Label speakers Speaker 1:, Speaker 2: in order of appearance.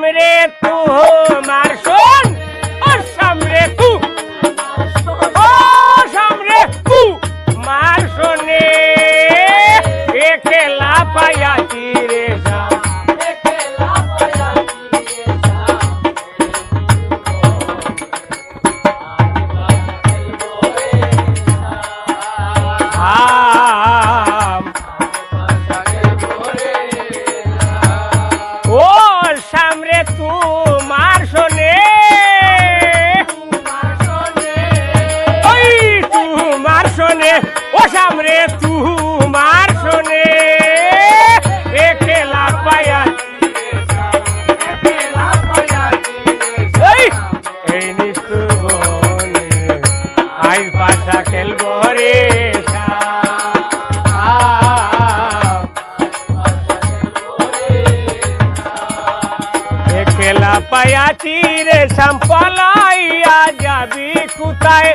Speaker 1: সামরে তোমার শোন ও সামরে তু ও সামরে তু মার শোনে একলা পায়াছি রে সামনে তোমার শোনে একলা পায়া এই নিষ্ঠুর বনে আইল পাশা খেলব রে একলা পায়াছি রে শ্যাম পালাইয়া যাবি কোথায়